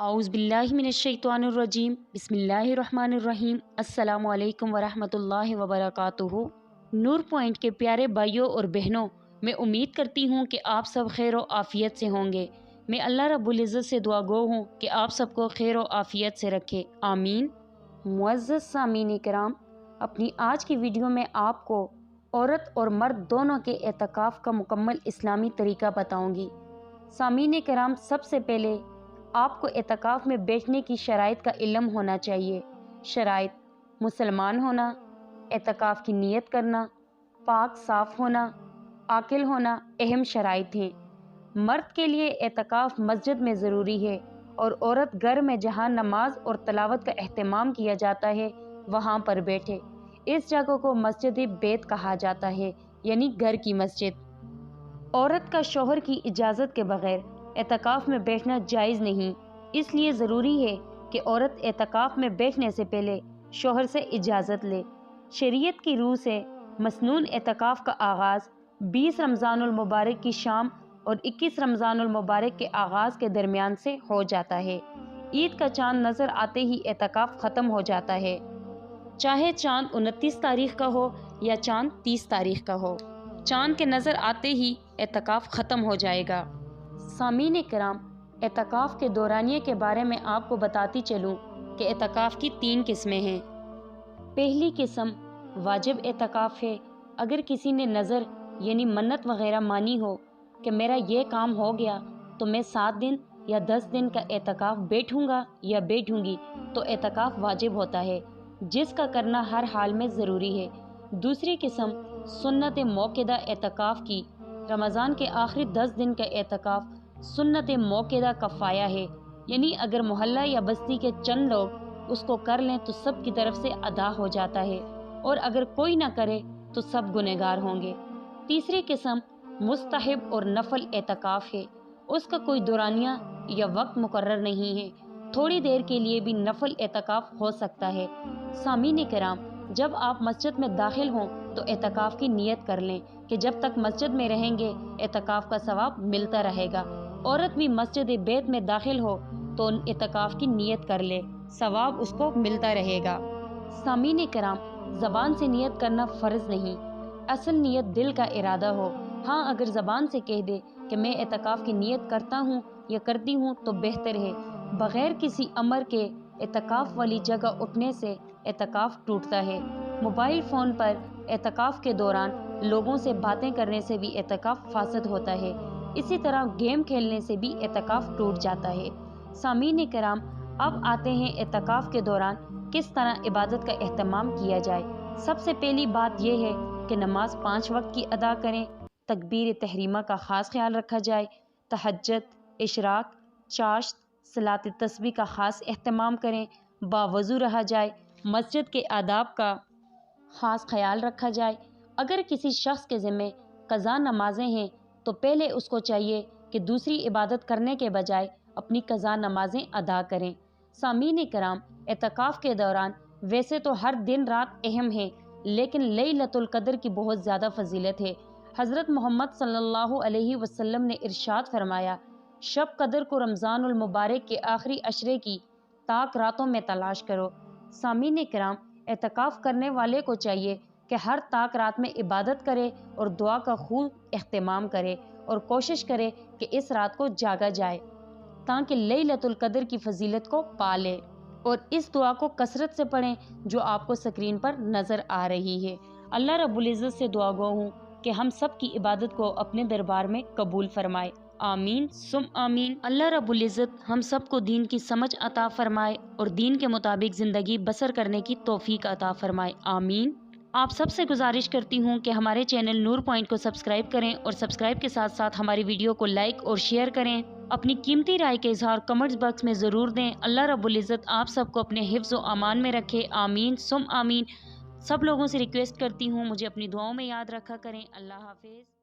औज़ु बिल्लाहि मिनश्शैतानिर्रजीम बिस्मिल्लाहिर्रहमानिर्रहीम अस्सलामु अलैकुम वरहमतुल्लाहि वबरकातुहू। नूर पॉइंट के प्यारे भाइयों और बहनों, मैं उम्मीद करती हूँ कि आप सब खैर व आफ़ियत से होंगे। मैं अल्लाह रब्बुल इज़्ज़त से दुआ गो हूँ कि आप सबको खैर व आफ़ियत से रखे, आमीन। मुअज़्ज़ज़ सामीन किराम, अपनी आज की वीडियो में आपको औरत और मर्द दोनों के एतकाफ़ का मुकम्मल इस्लामी तरीका बताऊँगी। सामीन किराम, सबसे पहले आपको एतकाफ़ में बैठने की शराइत का इल्म होना चाहिए। शराइत: मुसलमान होना, एतकाफ़ की नीयत करना, पाक साफ़ होना, आकिल होना अहम शराइत हैं। मर्द के लिए एतकाफ़ मस्जिद में ज़रूरी है और औरत घर में जहाँ नमाज और तलावत का एहतमाम किया जाता है वहाँ पर बैठे। इस जगह को मस्जिद बैत कहा जाता है, यानी घर की मस्जिद। औरत का शौहर की इजाज़त के बग़ैर एतकाफ़ में बैठना जायज़ नहीं, इसलिए ज़रूरी है कि औरत एतकाफ़ में बैठने से पहले शौहर से इजाज़त ले। शरीयत की रूह से मसनून एतकाफ़ का आगाज़ 20 रमज़ानुल मुबारक की शाम और 21 रमज़ानुल मुबारक के आगाज़ के दरमियान से हो जाता है। ईद का चाँद नज़र आते ही एतकाफ़ ख़त्म हो जाता है, चाहे चाँद 29 तारीख़ का हो या चाँद 30 तारीख़ का हो। चाँद के नज़र आते ही एतकाफ़ ख़त्म हो जाएगा। सामीन किराम, एतकाफ़ के दौरानिये के बारे में आपको बताती चलूँ कि एतकाफ़ की 3 किस्में हैं। पहली किस्म वाजिब एतकाफ़ है। अगर किसी ने नज़र यानी मन्नत वग़ैरह मानी हो कि मेरा ये काम हो गया तो मैं 7 दिन या 10 दिन का एतकाफ़ बैठूँगा या बैठूँगी, तो एतकाफ़ वाजिब होता है, जिसका करना हर हाल में ज़रूरी है। दूसरी किस्म सुन्नत मौक़िदा एतकाफ़ की। रमज़ान के आखिरी 10 दिन का एतकाफ़ सुन्नत मौक़िदा कफ़ाया है, यानी अगर मोहल्ला या बस्ती के चंद लोग उसको कर लें तो सब की तरफ से अदा हो जाता है, और अगर कोई ना करे तो सब गुनहगार होंगे। तीसरी किस्म मुस्तहिब और नफल एतकाफ़ है। उसका कोई दौरानिया या वक्त मुकर्रर नहीं है, थोड़ी देर के लिए भी नफल एतकाफ़ हो सकता है। सामीन किराम, जब आप मस्जिद में दाखिल हों तो एतकाफ़ की नीयत कर लें कि जब तक मस्जिद में रहेंगे एतकाफ़ का सवाब मिलता रहेगा। औरत भी मस्जिद बैत में दाखिल हो तो एतकाफ़ की नीयत कर ले, सवाब उसको मिलता रहेगा। सामीन किराम, ज़बान से नीयत करना फ़र्ज़ नहीं, असल नीयत दिल का इरादा हो। हाँ, अगर ज़बान से कह दे कि मैं एतकाफ़ की नीयत करता हूँ या करती हूँ तो बेहतर है। बग़ैर किसी अमर के एतकाफ़ वाली जगह उठने से एतकाफ़ टूटता है। मोबाइल फ़ोन पर एतकाफ़ के दौरान लोगों से बातें करने से भी एतकाफ़ फासद होता है। इसी तरह गेम खेलने से भी एतकाफ़ टूट जाता है। सामीन किराम, अब आते हैं एतकाफ़ के दौरान किस तरह इबादत का एहतमाम किया जाए। सबसे पहली बात यह है कि नमाज 5 वक्त की अदा करें। तकबीर तहरीमा का ख़ास ख्याल रखा जाए। तहज्जुद, इशराक, चाश्त, सलात तस्बीह का ख़ास एहतमाम करें। बावज़ू रहा जाए। मस्जिद के आदाब का ख़ास ख्याल रखा जाए। अगर किसी शख्स के ज़िम्मे क़ज़ा नमाजें हैं तो पहले उसको चाहिए कि दूसरी इबादत करने के बजाय अपनी क़ज़ा नमाजें अदा करें। सामीन किराम, एतकाफ़ के दौरान वैसे तो हर दिन रात अहम है, लेकिन लैलतुल क़द्र की बहुत ज़्यादा फजीलत है। हज़रत मोहम्मद सल्लल्लाहु अलैहि वसल्लम ने इरशाद फरमाया, शब कद्र को रमज़ानुल मुबारक के आखिरी अशरे की ताक रातों में तलाश करो। सामीन किराम, एतकाफ़ करने वाले को चाहिए कि हर ताक रात में इबादत करे और दुआ का खूब एहतमाम करे और कोशिश करे कि इस रात को जागा जाए ताकि लैलतुल क़द्र की फजीलत को पा ले, और इस दुआ को कसरत से पढ़ें जो आपको स्क्रीन पर नज़र आ रही है। अल्लाह रब्बुल इज़्ज़त से दुआ गो हूँ कि हम सब की इबादत को अपने दरबार में कबूल फरमाए, आमीन सुम आमीन। अल्लाह रब्बुल इज़्ज़त हम सब को दीन की समझ अता फरमाए और दीन के मुताबिक ज़िंदगी बसर करने की तौफीक अता फरमाए, आमीन। आप सबसे गुजारिश करती हूँ कि हमारे चैनल नूर पॉइंट को सब्सक्राइब करें और सब्सक्राइब के साथ साथ हमारी वीडियो को लाइक और शेयर करें। अपनी कीमती राय के इज़हार कमेंट्स बॉक्स में ज़रूर दें। अल्लाह रब्बुल इज़्ज़त आप सबको अपने हिफ्ज़ व अमान में रखे, आमीन सुम आमीन। सब लोगों से रिक्वेस्ट करती हूँ मुझे अपनी दुआओं में याद रखा करें। अल्लाह हाफ़िज़।